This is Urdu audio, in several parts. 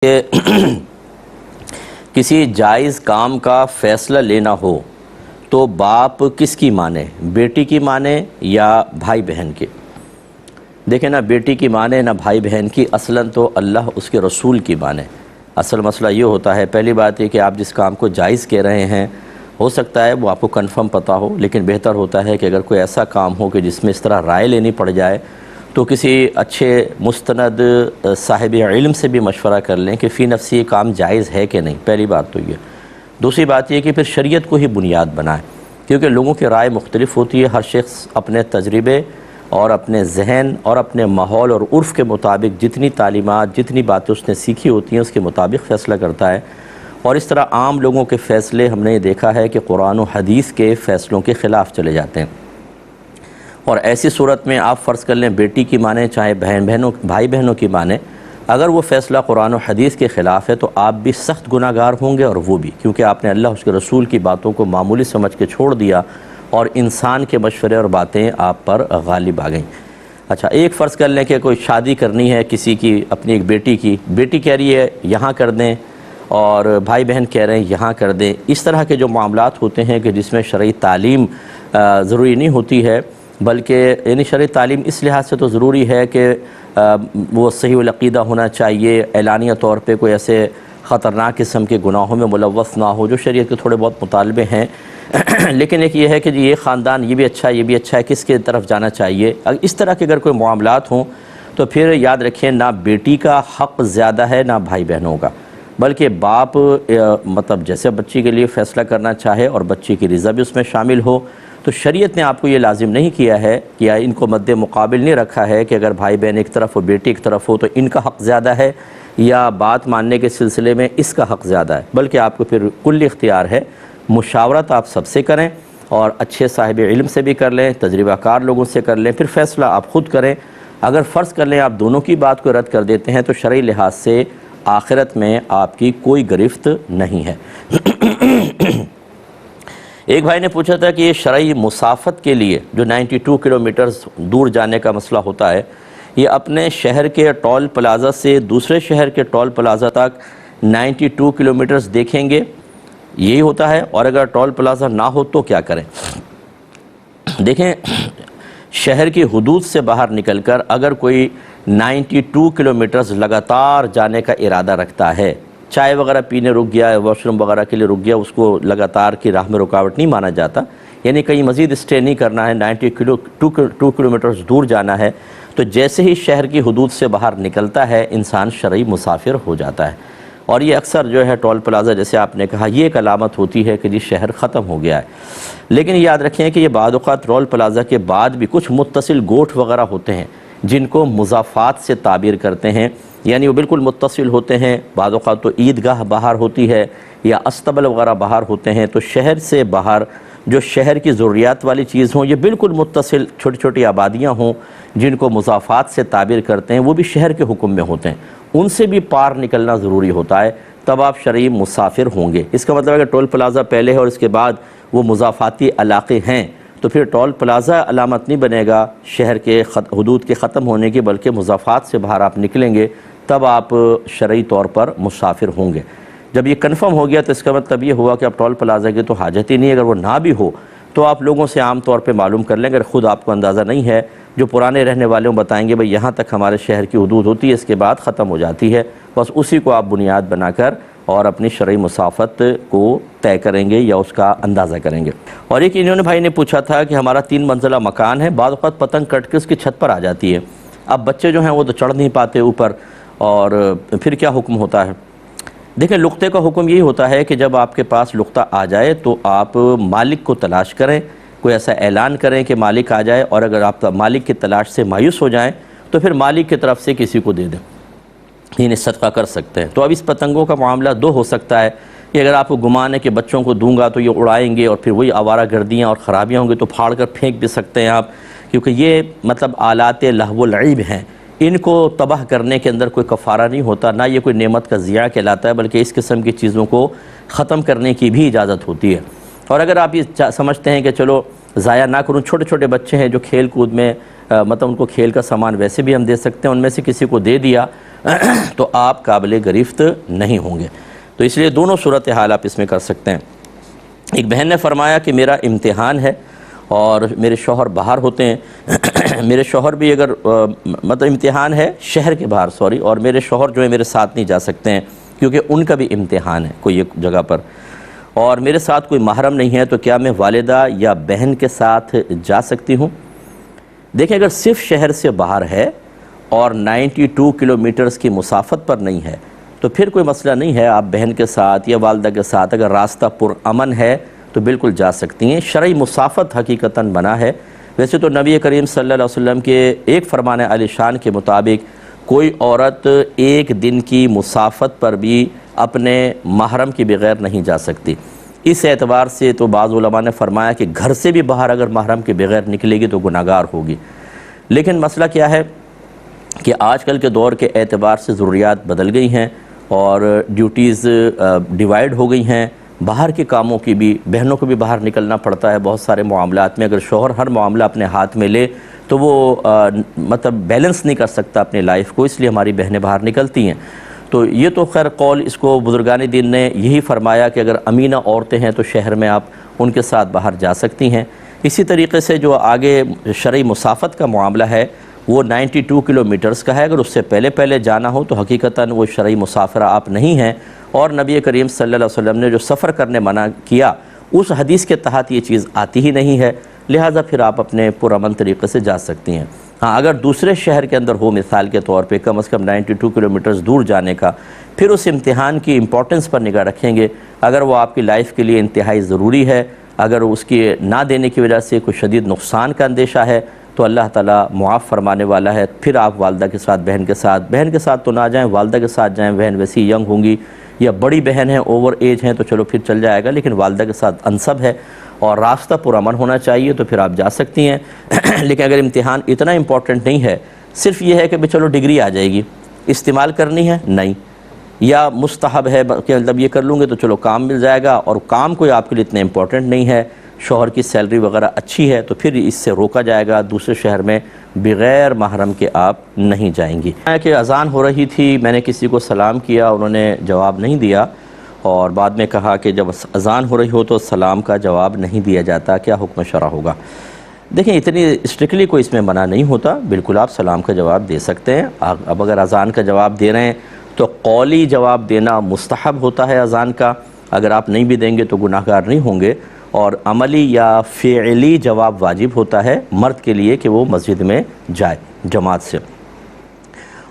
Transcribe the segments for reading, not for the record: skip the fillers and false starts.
کہ کسی جائز کام کا فیصلہ لینا ہو تو باپ کس کی مانے، بیٹی کی مانے یا بھائی بہن کی؟ دیکھیں نہ بیٹی کی مانے نہ بھائی بہن کی، اصلاً تو اللہ اس کے رسول کی مانے۔ اصل مسئلہ یہ ہوتا ہے، پہلی بات یہ کہ آپ جس کام کو جائز کہہ رہے ہیں ہو سکتا ہے وہ آپ کو کنفرم پتہ ہو، لیکن بہتر ہوتا ہے کہ اگر کوئی ایسا کام ہو کہ جس میں اس طرح رائے لینی پڑ جائے تو کسی اچھے مستند صاحب علم سے بھی مشورہ کر لیں کہ فی نفسی یہ کام جائز ہے کہ نہیں۔ پہلی بات تو یہ۔ دوسری بات یہ کہ پھر شریعت کو ہی بنیاد بنائیں، کیونکہ لوگوں کی رائے مختلف ہوتی ہے، ہر شخص اپنے تجربے اور اپنے ذہن اور اپنے ماحول اور عرف کے مطابق جتنی تعلیمات، جتنی باتیں اس نے سیکھی ہوتی ہیں اس کے مطابق فیصلہ کرتا ہے، اور اس طرح عام لوگوں کے فیصلے ہم نے دیکھا ہے کہ قرآن و حدیث کے فیصلوں کے خلاف چلے جاتے ہیں۔ اور ایسی صورت میں آپ فرض کر لیں بیٹی کی مانیں چاہے بھائی بہنوں کی مانیں، اگر وہ فیصلہ قرآن و حدیث کے خلاف ہے تو آپ بھی سخت گناہ گار ہوں گے اور وہ بھی، کیونکہ آپ نے اللہ اس کے رسول کی باتوں کو معمولی سمجھ کے چھوڑ دیا اور انسان کے مشورے اور باتیں آپ پر غالب آ گئیں۔ اچھا، ایک فرض کر لیں کہ کوئی شادی کرنی ہے کسی کی، اپنی ایک بیٹی کی، بیٹی کہہ رہی ہے یہاں کر دیں اور بھائی بہن کہہ رہے ہیں یہاں کر دیں۔ اس طرح کے جو معاملات ہوتے ہیں کہ جس میں شرعی تعلیم ضروری نہیں ہوتی ہے، بلکہ یعنی شرعی تعلیم اس لحاظ سے تو ضروری ہے کہ وہ صحیح العقیدہ ہونا چاہیے، اعلانیہ طور پہ کوئی ایسے خطرناک قسم کے گناہوں میں ملوث نہ ہو جو شریعت کے تھوڑے بہت مطالبے ہیں، لیکن ایک یہ ہے کہ یہ خاندان یہ بھی اچھا ہے یہ بھی اچھا ہے، کس کے طرف جانا چاہیے۔ اس طرح کے اگر کوئی معاملات ہوں تو پھر یاد رکھیں نہ بیٹی کا حق زیادہ ہے نہ بھائی بہنوں کا، بلکہ باپ مطلب جیسے بچی کے لیے فیصلہ کرنا چاہے اور بچی کی رضا بھی اس میں شامل ہو، تو شریعت نے آپ کو یہ لازم نہیں کیا ہے کہ ان کو مد مقابل نہیں رکھا ہے کہ اگر بھائی بہن ایک طرف ہو بیٹی ایک طرف ہو تو ان کا حق زیادہ ہے یا بات ماننے کے سلسلے میں اس کا حق زیادہ ہے، بلکہ آپ کو پھر کل اختیار ہے، مشاورت آپ سب سے کریں اور اچھے صاحب علم سے بھی کر لیں، تجربہ کار لوگوں سے کر لیں، پھر فیصلہ آپ خود کریں۔ اگر فرض کر لیں آپ دونوں کی بات کو رد کر دیتے ہیں تو شرعی لحاظ سے آخرت میں آپ کی کوئی گرفت نہیں ہے۔ ایک بھائی نے پوچھا تھا کہ یہ شرعی مسافت کے لیے جو 92 کلومیٹرز دور جانے کا مسئلہ ہوتا ہے، یہ اپنے شہر کے ٹول پلازا سے دوسرے شہر کے ٹول پلازا تک 92 کلومیٹرز دیکھیں گے، یہی ہوتا ہے، اور اگر ٹول پلازا نہ ہو تو کیا کریں؟ دیکھیں، شہر کی حدود سے باہر نکل کر اگر کوئی 92 کلومیٹرز لگاتار جانے کا ارادہ رکھتا ہے، چائے وغیرہ پینے رک گیا، واش روم وغیرہ کے لیے رک گیا، اس کو لگاتار کی راہ میں رکاوٹ نہیں مانا جاتا، یعنی کہیں مزید اسٹے نہیں کرنا ہے، 92 کلومیٹرز دور جانا ہے، تو جیسے ہی شہر کی حدود سے باہر نکلتا ہے انسان شرعی مسافر ہو جاتا ہے۔ اور یہ اکثر جو ہے ٹول پلازا جیسے آپ نے کہا یہ ایک علامت ہوتی ہے کہ جی شہر ختم ہو گیا ہے، لیکن یاد رکھیں کہ یہ بعض اوقات ٹول پلازا کے بعد بھی کچھ متصل گوٹھ وغیرہ ہوتے ہیں جن کو مضافات سے تعبیر کرتے ہیں، یعنی وہ بالکل متصل ہوتے ہیں، بعض اوقات تو عیدگاہ باہر ہوتی ہے یا استبل وغیرہ باہر ہوتے ہیں، تو شہر سے باہر جو شہر کی ضروریات والی چیز ہوں، یہ بالکل متصل چھوٹی چھوٹی آبادیاں ہوں جن کو مضافات سے تعبیر کرتے ہیں، وہ بھی شہر کے حکم میں ہوتے ہیں، ان سے بھی پار نکلنا ضروری ہوتا ہے، تب آپ شرعی مسافر ہوں گے۔ اس کا مطلب ہے کہ ٹول پلازا پہلے ہے اور اس کے بعد وہ مضافاتی علاقے ہیں تو پھر ٹول پلازا علامت نہیں بنے گا شہر کے حدود کے ختم ہونے کی، بلکہ مضافات سے باہر آپ نکلیں گے تب آپ شرعی طور پر مسافر ہوں گے۔ جب یہ کنفرم ہو گیا تو اس کا مطلب یہ ہوا کہ اب ٹول پلازا کی تو حاجت ہی نہیں ہے، اگر وہ نہ بھی ہو تو آپ لوگوں سے عام طور پہ معلوم کر لیں، اگر خود آپ کو اندازہ نہیں ہے، جو پرانے رہنے والوں بتائیں گے بھئی یہاں تک ہمارے شہر کی حدود ہوتی ہے، اس کے بعد ختم ہو جاتی ہے، بس اسی کو آپ بنیاد بنا کر اور اپنی شرعی مسافت کو طے کریں گے یا اس کا اندازہ کریں گے۔ اور ایک انہوں نے بھائی نے پوچھا تھا کہ ہمارا 3 منزلہ مکان ہے، بعض اوقات پتنگ کٹ کے اس کی چھت پر آ جاتی ہے، اب بچے جو ہیں وہ تو چڑھ نہیں پاتے اوپر، اور پھر کیا حکم ہوتا ہے؟ دیکھیں، لقطے کا حکم یہی ہوتا ہے کہ جب آپ کے پاس لقطہ آ جائے تو آپ مالک کو تلاش کریں، کوئی ایسا اعلان کریں کہ مالک آ جائے، اور اگر آپ مالک کی تلاش سے مایوس ہو جائیں تو پھر مالک کی طرف سے کسی کو دے دیں، یعنی صدقہ کر سکتے ہیں۔ تو اب اس پتنگوں کا معاملہ دو ہو سکتا ہے کہ اگر آپ کو گمان ہے کہ بچوں کو دوں گا تو یہ اڑائیں گے اور پھر وہی آوارہ گردیاں اور خرابیاں ہوں گے تو پھاڑ کر پھینک بھی سکتے ہیں آپ، کیونکہ یہ مطلب آلات لہو و لعب ہیں، ان کو تباہ کرنے کے اندر کوئی کفارہ نہیں ہوتا، نہ یہ کوئی نعمت کا ضیاع کہلاتا ہے، بلکہ اس قسم کی چیزوں کو ختم کرنے کی بھی اجازت ہوتی ہے۔ اور اگر آپ یہ سمجھتے ہیں کہ چلو ضائع نہ کروں، چھوٹے چھوٹے بچے ہیں جو کھیل کود میں مطلب ان کو کھیل کا سامان ویسے بھی ہم دے سکتے ہیں، ان میں سے کسی کو دے دیا تو آپ قابل گرفت نہیں ہوں گے۔ تو اس لیے دونوں صورتحال آپ اس میں کر سکتے ہیں۔ ایک بہن نے فرمایا کہ میرا امتحان ہے اور میرے شوہر باہر ہوتے ہیں، میرے شوہر بھی اگر مطلب امتحان ہے شہر کے باہر اور میرے شوہر جو ہے میرے ساتھ نہیں جا سکتے ہیں کیونکہ ان کا بھی امتحان ہے کوئی ایک جگہ پر، اور میرے ساتھ کوئی محرم نہیں ہے، تو کیا میں والدہ یا بہن کے ساتھ جا سکتی ہوں؟ دیکھیں اگر صرف شہر سے باہر ہے اور 92 کلومیٹرز کی مسافت پر نہیں ہے تو پھر کوئی مسئلہ نہیں ہے، آپ بہن کے ساتھ یا والدہ کے ساتھ اگر راستہ پرامن ہے تو بالکل جا سکتی ہیں۔ شرعی مسافت حقیقتاً بنا ہے۔ ویسے تو نبی کریم صلی اللہ علیہ وسلم کے ایک فرمان عالی شان کے مطابق کوئی عورت ایک دن کی مسافت پر بھی اپنے محرم کے بغیر نہیں جا سکتی۔ اس اعتبار سے تو بعض علماء نے فرمایا کہ گھر سے بھی باہر اگر محرم کے بغیر نکلے گی تو گناہگار ہوگی۔ لیکن مسئلہ کیا ہے کہ آج کل کے دور کے اعتبار سے ضروریات بدل گئی ہیں اور ڈیوٹیز ڈیوائیڈ ہو گئی ہیں، باہر کے کاموں کی بھی بہنوں کو بھی باہر نکلنا پڑتا ہے بہت سارے معاملات میں۔ اگر شوہر ہر معاملہ اپنے ہاتھ میں لے تو وہ مطلب بیلنس نہیں کر سکتا اپنی لائف کو، اس لیے ہماری بہنیں باہر نکلتی ہیں۔ تو یہ تو خیر قول اس کو بزرگان دین نے یہی فرمایا کہ اگر امینہ عورتیں ہیں تو شہر میں آپ ان کے ساتھ باہر جا سکتی ہیں۔ اسی طریقے سے جو آگے شرعی مسافت کا معاملہ ہے وہ 92 کلومیٹرز کا ہے، اگر اس سے پہلے جانا ہو تو حقیقتاً وہ شرعی مسافرہ آپ نہیں ہیں، اور نبی کریم صلی اللہ علیہ وسلم نے جو سفر کرنے منع کیا اس حدیث کے تحت یہ چیز آتی ہی نہیں ہے، لہٰذا پھر آپ اپنے پرامن طریقے سے جا سکتی ہیں۔ ہاں اگر دوسرے شہر کے اندر ہو مثال کے طور پہ کم از کم 92 کلومیٹرز دور جانے کا، پھر اس امتحان کی امپورٹنس پر نگاہ رکھیں گے۔ اگر وہ آپ کی لائف کے لیے انتہائی ضروری ہے، اگر اس کی نہ دینے کی وجہ سے کوئی شدید نقصان کا اندیشہ ہے تو اللہ تعالیٰ معاف فرمانے والا ہے۔ پھر آپ والدہ کے ساتھ بہن کے ساتھ تو نہ جائیں، والدہ کے ساتھ جائیں، بہن ویسی ینگ ہوں گی یا بڑی بہن ہیں اوور ایج ہیں تو چلو پھر چل جائے گا، لیکن والدہ کے ساتھ انسب ہے اور راستہ پرامن ہونا چاہیے تو پھر آپ جا سکتی ہیں۔ لیکن اگر امتحان اتنا امپورٹنٹ نہیں ہے، صرف یہ ہے کہ چلو ڈگری آ جائے گی، استعمال کرنی ہے نہیں، یا مستحب ہے کہ مطلب یہ کر لوں گے تو چلو کام مل جائے گا، اور کام کوئی آپ کے لیے اتنا امپورٹنٹ نہیں ہے، شوہر کی سیلری وغیرہ اچھی ہے تو پھر اس سے روکا جائے گا، دوسرے شہر میں بغیر محرم کے آپ نہیں جائیں گی۔ کہ اذان ہو رہی تھی، میں نے کسی کو سلام کیا، انہوں نے جواب نہیں دیا، اور بعد میں کہا کہ جب اذان ہو رہی ہو تو سلام کا جواب نہیں دیا جاتا، کیا حکم شرع ہوگا؟ دیکھیں اتنی اسٹرکٹلی کوئی اس میں منع نہیں ہوتا، بالکل آپ سلام کا جواب دے سکتے ہیں۔ اب اگر اذان کا جواب دے رہے ہیں تو قولی جواب دینا مستحب ہوتا ہے اذان کا، اگر آپ نہیں بھی دیں گے تو گناہگار نہیں ہوں گے، اور عملی یا فعلی جواب واجب ہوتا ہے مرد کے لیے کہ وہ مسجد میں جائے جماعت سے۔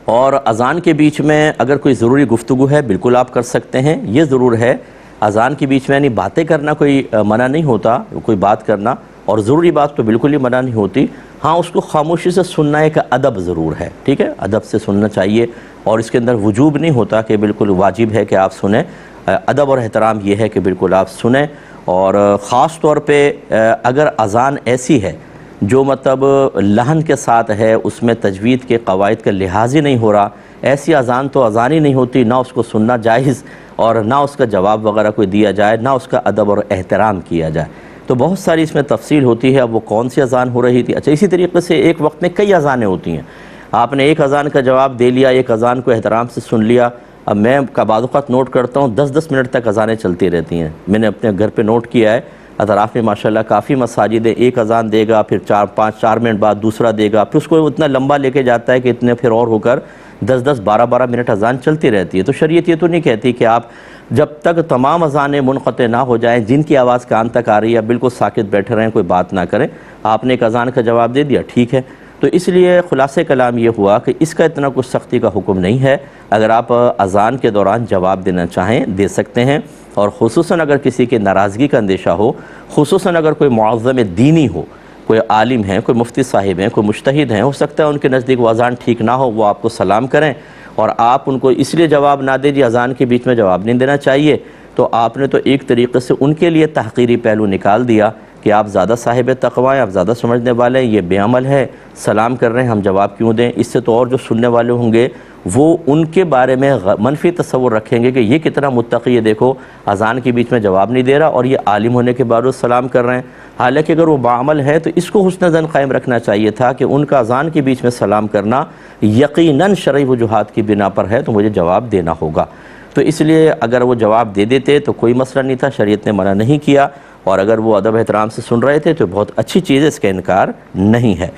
اور اذان کے بیچ میں اگر کوئی ضروری گفتگو ہے بالکل آپ کر سکتے ہیں۔ یہ ضرور ہے اذان کے بیچ میں یعنی باتیں کرنا کوئی منع نہیں ہوتا، کوئی بات کرنا، اور ضروری بات تو بالکل ہی منع نہیں ہوتی، ہاں اس کو خاموشی سے سننا ایک ادب ضرور ہے، ٹھیک ہے، ادب سے سننا چاہیے، اور اس کے اندر وجوب نہیں ہوتا کہ بالکل واجب ہے کہ آپ سنیں، ادب اور احترام یہ ہے کہ بالکل آپ سنیں۔ اور خاص طور پہ اگر اذان ایسی ہے جو مطلب لحن کے ساتھ ہے، اس میں تجوید کے قواعد کا لحاظ ہی نہیں ہو رہا، ایسی اذان تو اذان ہی نہیں ہوتی، نہ اس کو سننا جائز اور نہ اس کا جواب وغیرہ کوئی دیا جائے، نہ اس کا ادب اور احترام کیا جائے۔ تو بہت ساری اس میں تفصیل ہوتی ہے، اب وہ کون سی اذان ہو رہی تھی۔ اچھا اسی طریقے سے ایک وقت میں کئی اذانیں ہوتی ہیں، آپ نے ایک اذان کا جواب دے لیا، ایک اذان کو احترام سے سن لیا۔ اب میں بعض اوقات نوٹ کرتا ہوں 10 منٹ تک اذانیں چلتی رہتی ہیں، میں نے اپنے گھر پہ نوٹ کیا ہے، اطراف میں ماشاءاللہ کافی مساجد ہیں، ایک اذان دے گا پھر 4 منٹ بعد دوسرا دے گا، پھر اس کو اتنا لمبا لے کے جاتا ہے کہ اتنے پھر اور ہو کر 12 منٹ اذان چلتی رہتی ہے۔ تو شریعت یہ تو نہیں کہتی کہ آپ جب تک تمام اذانیں منقطع نہ ہو جائیں، جن کی آواز کان تک آ رہی ہے بالکل ساکت بیٹھے رہیں، کوئی بات نہ کریں، آپ نے ایک اذان کا جواب دے دیا ٹھیک ہے۔ تو اس لیے خلاصہ کلام یہ ہوا کہ اس کا اتنا کچھ سختی کا حکم نہیں ہے، اگر آپ اذان کے دوران جواب دینا چاہیں دے سکتے ہیں، اور خصوصاً اگر کسی کے ناراضگی کا اندیشہ ہو، خصوصاً اگر کوئی معظم دینی ہو، کوئی عالم ہیں، کوئی مفتی صاحب ہیں، کوئی مجتہد ہیں، ہو سکتا ہے ان کے نزدیک وہ اذان ٹھیک نہ ہو، وہ آپ کو سلام کریں اور آپ ان کو اس لیے جواب نہ دیں جی اذان کے بیچ میں جواب نہیں دینا چاہیے، تو آپ نے تو ایک طریقے سے ان کے لیے تحقیری پہلو نکال دیا کہ آپ زیادہ صاحب تقوی ہیں، آپ زیادہ سمجھنے والے ہیں، یہ بے عمل ہے، سلام کر رہے ہیں ہم جواب کیوں دیں۔ اس سے تو اور جو سننے والے ہوں گے وہ ان کے بارے میں منفی تصور رکھیں گے کہ یہ کتنا متقی ہے، دیکھو اذان کے بیچ میں جواب نہیں دے رہا اور یہ عالم ہونے کے باوجود سلام کر رہے ہیں۔ حالانکہ اگر وہ باعمل ہے تو اس کو حسن ظن قائم رکھنا چاہیے تھا کہ ان کا اذان کے بیچ میں سلام کرنا یقیناً شرعی وجوہات کی بنا پر ہے تو مجھے جواب دینا ہوگا۔ تو اس لیے اگر وہ جواب دے دیتے تو کوئی مسئلہ نہیں تھا، شریعت نے منع نہیں کیا، اور اگر وہ ادب احترام سے سن رہے تھے تو بہت اچھی چیز ہے، اس کا انکار نہیں ہے۔